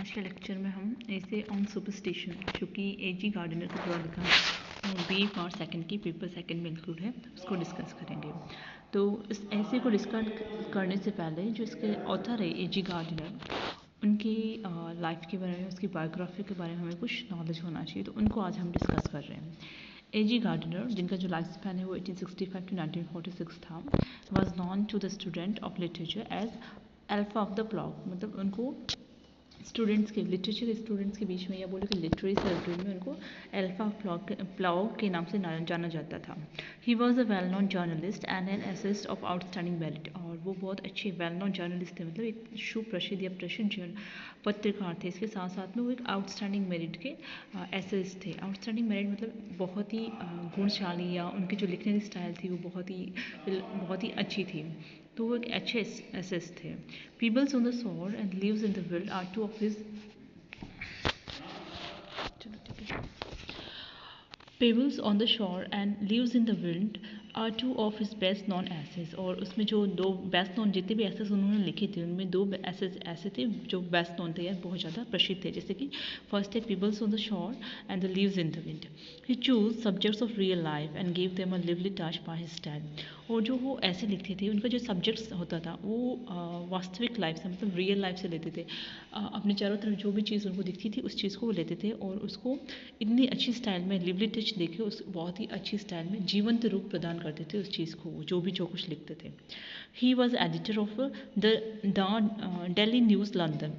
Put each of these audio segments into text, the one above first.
आज के लेक्चर में हम ऐसे ऑन सुपरस्टिशन जो कि एजी गार्डनर का द्वारा लिखा है बी पार्ट सेकंड की पेपर सेकंड में इंक्लूड है, उसको डिस्कस करेंगे। तो इस ऐसे को डिस्कस करने से पहले जो इसके ऑथर है एजी गार्डनर, उनकी लाइफ के बारे में, उसकी बायोग्राफी के बारे में हमें कुछ नॉलेज होना चाहिए, तो उनको आज हम डिस्कस कर रहे हैं। एजी गार्डनर, जिनका जो लाइफ स्पैन है वो 1865 टू 1946 था, was known to the student of literature as alpha of the plough. मतलब उनको स्टूडेंट्स के, लिटरेचर स्टूडेंट्स के बीच में, या बोले कि लिटरेरी सर्कल में उनको अल्फा प्लॉग के नाम से जाना जाता था। He was a well known journalist and an essayist of outstanding merit. और वो बहुत अच्छे वेल नोन जर्नलिस्ट थे, मतलब एक सुप्रसिद्ध या प्रसिद्ध पत्रकार थे। इसके साथ साथ में वो एक आउटस्टैंडिंग मेरिट के एसेस्ट थे। आउटस्टैंडिंग मेरिट मतलब बहुत ही गुणशाली, या उनकी जो लिखने की स्टाइल थी वो बहुत ही अच्छी थी, तो वो एक अच्छे एसेस थे। Pebbles on the shore and leaves in the wind are two of his pebbles on the shore and leaves in the wind are two of his best known essays. और उसमें जो दो बेस्ट नॉन जितने भी assess उन्होंने लिखे थे, उनमें दो एसेस ऐसे थे जो बेस्ट नॉन थे या बहुत ज़्यादा प्रसिद्ध थे। जैसे कि फर्स्ट है Peebles on the shore and the leaves in the wind. He choose subjects of real life and give them a lively touch by his style. और जो वो ऐसे लिखते थे, उनका जो सब्जेक्ट्स होता था वो वास्तविक लाइफ से, मतलब रियल लाइफ से लेते थे। अपने चारों तरफ जो भी चीज़ उनको दिखती थी उस चीज़ को वो लेते थे और उसको इतनी अच्छी स्टाइल में लिवली टच देके उस बहुत ही अच्छी स्टाइल में जीवंत रूप प्रदान करते थे उस चीज़ को, जो कुछ लिखते थे। He was editor of the daily news London,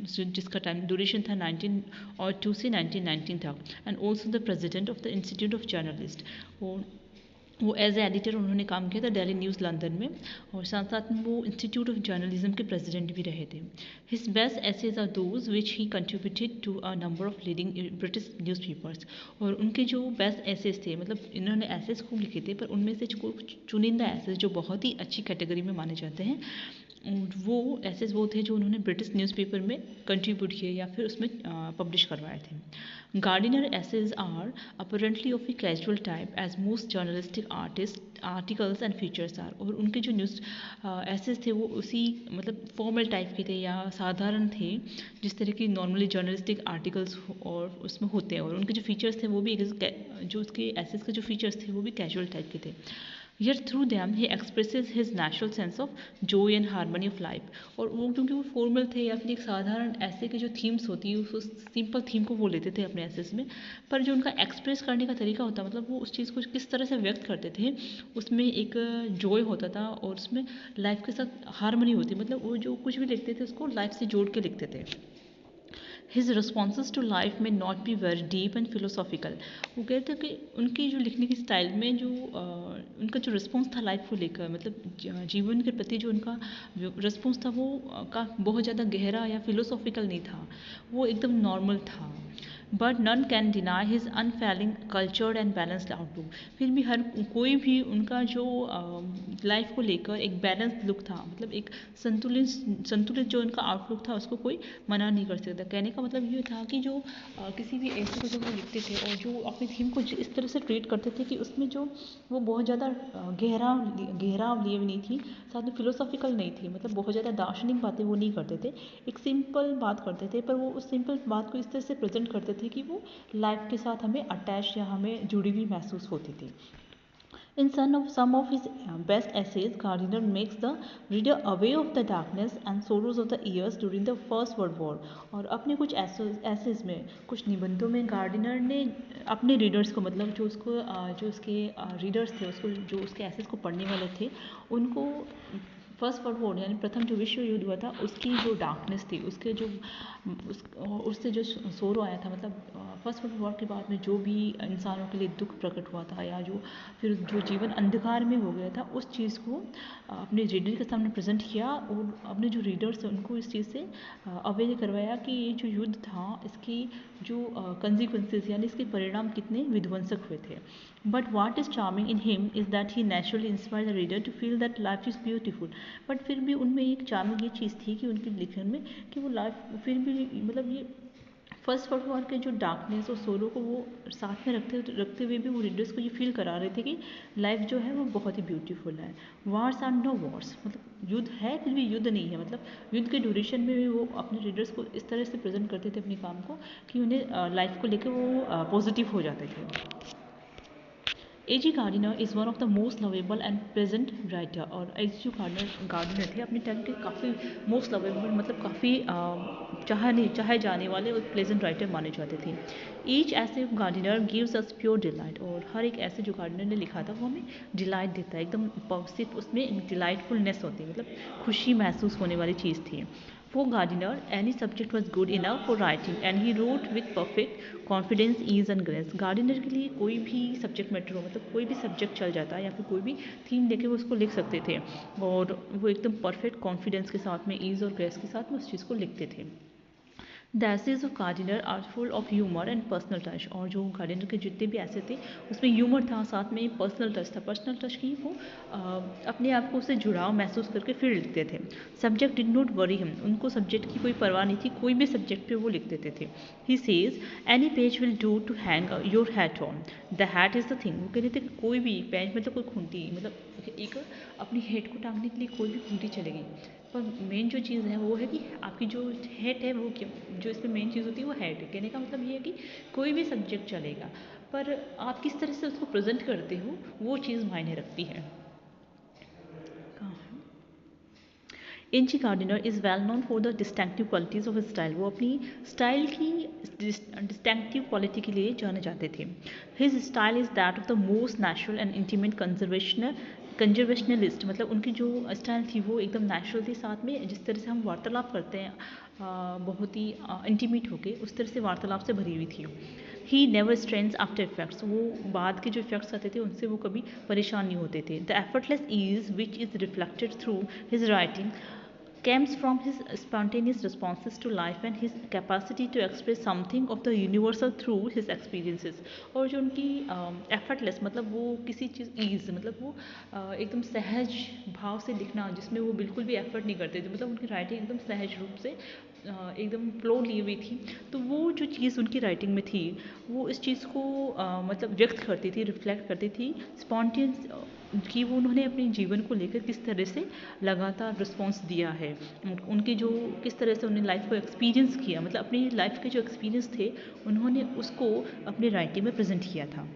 जिसका टाइम ड्यूरेशन था 1902 से 1919 था, and also the president of the institute of journalist. वो एज ए एडिटर उन्होंने काम किया था डेली न्यूज़ लंदन में, और साथ साथ में वो इंस्टीट्यूट ऑफ जर्नलिज्म के प्रेसिडेंट भी रहे थे। His best essays are those which he contributed to a number of leading British newspapers. और उनके जो बेस्ट एसेज थे, मतलब इन्होंने एसेज खूब लिखे थे, पर उनमें से कुछ चुनिंदा एसेज जो बहुत ही अच्छी कैटेगरी में माने जाते हैं, वो एसेज वो थे जो उन्होंने ब्रिटिश न्यूज़पेपर में कंट्रीब्यूट किए या फिर उसमें पब्लिश करवाए थे। Gardiner essays are apparently of a casual type as most journalistic articles and features are. और उनके जो न्यूज़ एसेज थे वो उसी मतलब फॉर्मल टाइप के थे या साधारण थे, जिस तरह की नॉर्मली जर्नलिस्टिक आर्टिकल्स और उसमें होते हैं। और उनके जो फीचर्स थे वो भी, जो उसके एसेज के जो फीचर्स थे वो भी कैजुअल टाइप के थे। Yet through them he expresses his natural sense of joy and harmony of life. और वो क्योंकि वो फॉर्मल थे या फिर एक साधारण ऐसे की जो थीम्स होती है उस सिंपल थीम को वो लेते थे अपने एसेस में, पर जो उनका एक्सप्रेस करने का तरीका होता, मतलब वो उस चीज़ को किस तरह से व्यक्त करते थे, उसमें एक जॉय होता था और उसमें लाइफ के साथ हारमनी होती, मतलब वो जो कुछ भी लिखते थे उसको लाइफ से जोड़ के लिखते थे। हिज रिस्पॉन्सेज टू लाइफ में not be very deep and philosophical. वो कहते हैं कि उनकी जो लिखने की स्टाइल में जो उनका जो रिस्पॉन्स था लाइफ को लेकर, मतलब जीवन के प्रति जो उनका रिस्पॉन्स था वो का बहुत ज़्यादा गहरा या फिलोसॉफिकल नहीं था, वो एकदम नॉर्मल था। But none can deny his unfailing cultured and balanced outlook. फिर भी हर कोई भी उनका जो लाइफ को लेकर एक बैलेंस लुक था, मतलब एक संतुलित जो उनका आउटलुक था, उसको कोई मना नहीं कर सकता। कहने का मतलब ये था कि जो किसी भी ऐसे को जब वो लिखते थे और जो अपनी थीम को इस तरह से ट्रीट करते थे कि उसमें जो वो बहुत ज़्यादा गहराव लिए नहीं थी, साथ में फिलोसॉफिकल नहीं थी, मतलब बहुत ज़्यादा दार्शनिक बातें वो नहीं करते थे, एक सिंपल बात करते थे, पर वो उस सिंपल बात को इस तरह से प्रेजेंट करते थे कि वो लाइफ के साथ हमें अटैच या हमें जुड़ी हुई महसूस होती थी। In some of his best essays, Gardiner makes the reader aware of the darkness and sorrows of the years during the First World War. और अपने कुछ essays में, कुछ निबंधों में गार्डिनर ने अपने रीडर्स को, मतलब जो उसके रीडर्स थे, उसको जो उसके essays को पढ़ने वाले थे, उनको फर्स्ट वर्ल्ड वॉर यानी प्रथम जो विश्व युद्ध हुआ था उसकी जो डार्कनेस थी, उसके जो उससे जो सोरो आया था, मतलब फर्स्ट वर्ल्ड वॉर के बाद में जो भी इंसानों के लिए दुख प्रकट हुआ था या जो फिर जो जीवन अंधकार में हो गया था, उस चीज़ को अपने रीडर के सामने प्रेजेंट किया और अपने जो रीडर्स हैं उनको इस चीज़ से अवेयर करवाया कि ये जो युद्ध था इसकी जो कंसिक्वेंसेस यानी इसके परिणाम कितने विध्वंसक हुए थे। But what is charming in him is that he naturally inspire the reader to feel that life is beautiful. But फिर भी उनमें एक चार्मिंग ये चीज़ थी कि उनके लिखन में कि वो लाइफ फिर भी, मतलब ये फर्स्ट वर्ल्ड वॉर के जो डार्कनेस और सोलो को वो साथ में रखते हुए भी वो रीडर्स को ये फील करा रहे थे कि लाइफ जो है वो बहुत ही ब्यूटीफुल है। वार्स आर नो वॉर्स, मतलब युद्ध है फिर भी युद्ध नहीं है, मतलब युद्ध के ड्यूरेशन में भी वो अपने रीडर्स को इस तरह से प्रेजेंट करते थे अपने काम को कि उन्हें लाइफ को लेकर वो पॉजिटिव हो जाते थे। A.G. Gardiner is one of the most lovable and present writer, और A.G. गार्डनर थे अपने टाइम के काफ़ी मोस्ट लवेबल, मतलब काफ़ी चाहे जाने वाले और प्लेजेंट राइटर माने जाते थे। Each essay Gardiner gives us pure delight, और हर एक ऐसे जो गार्डनर ने लिखा था वो हमें डिलाइट देता है, एकदम सिर्फ उसमें डिलाइटफुलनेस होती है, मतलब खुशी महसूस होने वाली चीज़ थी। For Gardiner, any subject was good enough for writing and he wrote with perfect confidence, ease and grace. Gardiner के लिए कोई भी सब्जेक्ट मैटर हो, मतलब कोई भी सब्जेक्ट चल जाता है या फिर कोई भी थीम लेके वो उसको लिख सकते थे, और वो एकदम परफेक्ट कॉन्फिडेंस के साथ में, ईज और ग्रेस के साथ में उस चीज़ को लिखते थे। The essays of Gardiner are full of humour and personal touch, और जो गार्डिनर के जितने भी ऐसे थे उसमें ह्यूमर था, साथ में पर्सनल टच था। पर्सनल टच की वो अपने आप को उससे जुड़ाव महसूस करके फिर लिखते थे। Subject did not worry him, उनको सब्जेक्ट की कोई परवाह नहीं थी, कोई भी सब्जेक्ट पे वो लिख देते थे। He says any peg will do to hang your hat on, the hat is the thing. वो कह रहे थे कि कोई भी पेज, मतलब कोई खूंटी, मतलब एक अपनी हेड को टांगने के लिए कोई भी खूंटी चलेगी, पर मेन जो चीज़ है वो है कि आपकी जो हेड है वो क्यों, जो इसमें मेन चीज़ होती है वो हेड है। कहने का मतलब ये है कि कोई भी सब्जेक्ट चलेगा, पर आप किस तरह से उसको प्रेजेंट करते हो वो चीज़ मायने रखती है। A.G. Gardiner is well known for the distinctive qualities of style, वो अपनी स्टाइल की डिस्टिंक्टिव क्वालिटी के लिए जाने जाते थे। His style is that of the most natural and intimate conversationalist, मतलब उनकी जो स्टाइल थी वो एकदम नेचुरल थी, साथ में जिस तरह से हम वार्तालाप करते हैं बहुत ही इंटीमेट होके, उस तरह से वार्तालाप से भरी हुई थी। He never strains after effects, वो बाद के जो इफेक्ट्स आते थे उनसे वो कभी परेशान नहीं होते थे। The effortless ease which is reflected through his writing comes from his spontaneous responses to life and his capacity to express something of the universal through his experiences। और जो उनकी effortless, मतलब वो किसी चीज़ ease, मतलब वो एकदम सहज भाव से लिखना, जिसमें वो बिल्कुल भी एफर्ट नहीं करते थे, मतलब उनकी राइटिंग एकदम सहज रूप से एकदम फ्लो ली हुई थी। तो वो जो चीज़ उनकी राइटिंग में थी वो इस चीज़ को मतलब व्यक्त करती थी, रिफ्लेक्ट करती थी स्पॉन्टेनियस, कि वो उन्होंने अपने जीवन को लेकर किस तरह से लगातार रिस्पॉन्स दिया है, उनके जो किस तरह से उन्होंने लाइफ को एक्सपीरियंस किया, मतलब अपनी लाइफ के जो एक्सपीरियंस थे उन्होंने उसको अपनी राइटिंग में प्रेजेंट किया था।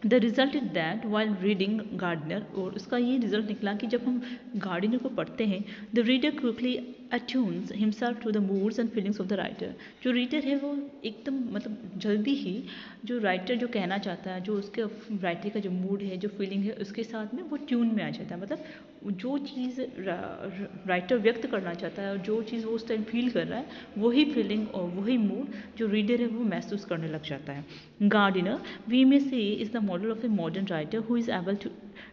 The result is that while reading Gardiner, और उसका ये रिजल्ट निकला कि जब हम गार्डनर को पढ़ते हैं, the reader quickly attunes himself to the moods and feelings of the writer. जो रीडर है वो एकदम मतलब जल्दी ही जो राइटर जो कहना चाहता है, जो उसके राइटर का जो मूड है, जो फीलिंग है, उसके साथ में वो ट्यून में आ जाता है। मतलब जो चीज़ राइटर व्यक्त करना चाहता है और जो चीज़ वो उस टाइम फील कर रहा है, वही फीलिंग और वही मूड जो रीडर है वो महसूस करने लग जाता है। गार्डनर वी में से is the model of a modern writer who is able to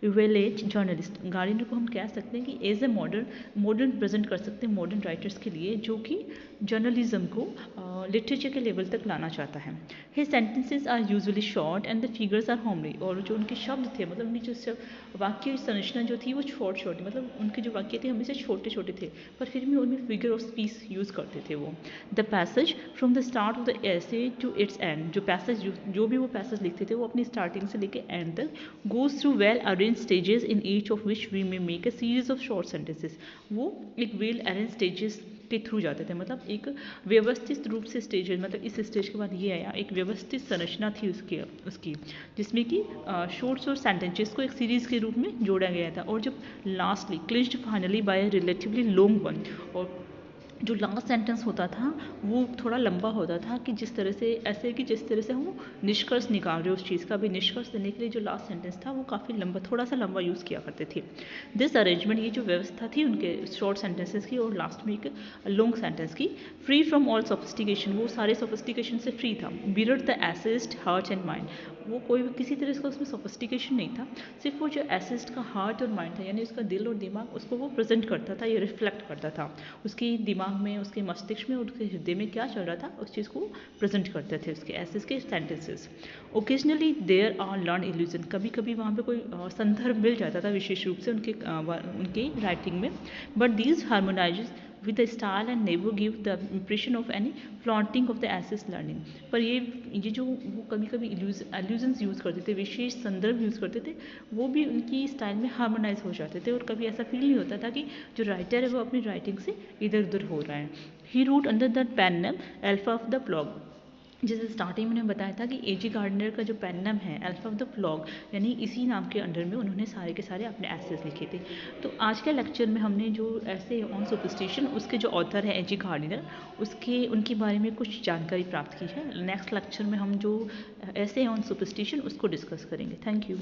elevate journalist. Gardiner को हम कह सकते हैं कि एज ए मॉडर्न प्रेजेंट कर सकते हैं मॉडर्न राइटर्स के लिए, जो कि जर्नलिज्म को लिटरेचर के लेवल तक लाना चाहता है। His sentences are usually short and the figures are homely, और जो उनके शब्द थे, मतलब उनकी जो वाक्य संरचना जो थी वो छोटे, मतलब उनके जो वाक्य थे हमेशा छोटे छोटे थे, पर फिर भी उनमें फिगर ऑफ स्पीच यूज़ करते थे वो। The passage from the start of the essay to its end, जो पैसेज जो भी वो पैसेज लिखते थे वो अपनी स्टार्टिंग से लेकर एंड तक goes through well arrange stages in each of which we may make a series of short sentences. वो एक वेल अरेंज स्टेजेस के थ्रू जाते थे, मतलब एक व्यवस्थित रूप से स्टेजेस, मतलब इस स्टेज के बाद ये आया, एक व्यवस्थित संरचना थी उसकी जिसमें कि शॉर्ट्स और सेंटेंसेस को एक सीरीज के रूप में जोड़ा गया था। और जब lastly clinched finally by relatively long one, और जो लास्ट सेंटेंस होता था वो थोड़ा लंबा होता था, कि जिस तरह से ऐसे कि जिस तरह से हम निष्कर्ष निकाल रहे हो उस चीज़ का भी निष्कर्ष देने के लिए जो लास्ट सेंटेंस था वो काफ़ी लंबा, थोड़ा सा लंबा यूज़ किया करते थे। दिस अरेंजमेंट, ये जो व्यवस्था थी उनके शॉर्ट सेंटेंसेस की और लास्ट में एक लॉन्ग सेंटेंस की, फ्री फ्रॉम ऑल सोफिस्टिकेशन, वो सारे सोफिस्टिकेशन से फ्री था। बिरड द एसेस्ट हार्ट एंड माइंड, वो कोई किसी तरह का उसमें सोफिस्टिकेशन नहीं था, सिर्फ वो जो एसेस्ट का हार्ट और माइंड था, यानी उसका दिल और दिमाग, उसको वो प्रेजेंट करता था, ये रिफ्लेक्ट करता था उसके दिमाग में, उसके मस्तिष्क में, उसके हृदय में क्या चल रहा था उस चीज़ को प्रेजेंट करते थे उसके एसेस के sentences. Occasionally there are learn allusion, कभी कभी वहाँ पे कोई संदर्भ मिल जाता था विशेष रूप से उनके राइटिंग में, but these harmonise with the style and never give the impression of any flaunting of the essays learning. पर ये जो वो कभी कभी एल्यूजन्स यूज़ करते थे, विशेष संदर्भ यूज़ करते थे, वो भी उनकी स्टाइल में हार्मोनाइज हो जाते थे और कभी ऐसा फील नहीं होता था कि जो राइटर है वो अपनी राइटिंग से इधर उधर हो रहा है। He wrote under the pen name alpha of the plough. जैसे स्टार्टिंग में बताया था कि A.G. गार्डनर का जो पेन नेम है अल्फा ऑफ द फ्लॉग, यानी इसी नाम के अंडर में उन्होंने सारे के सारे अपने एसेस लिखे थे। तो आज के लेक्चर में हमने जो ऐसे ऑन सुपरस्टिशन, उसके जो ऑथर है A.G. गार्डनर, उनके बारे में कुछ जानकारी प्राप्त की है। नेक्स्ट लेक्चर में हम जो ऐसे ऑन सुपरस्टिशन उसको डिस्कस करेंगे। Thank you.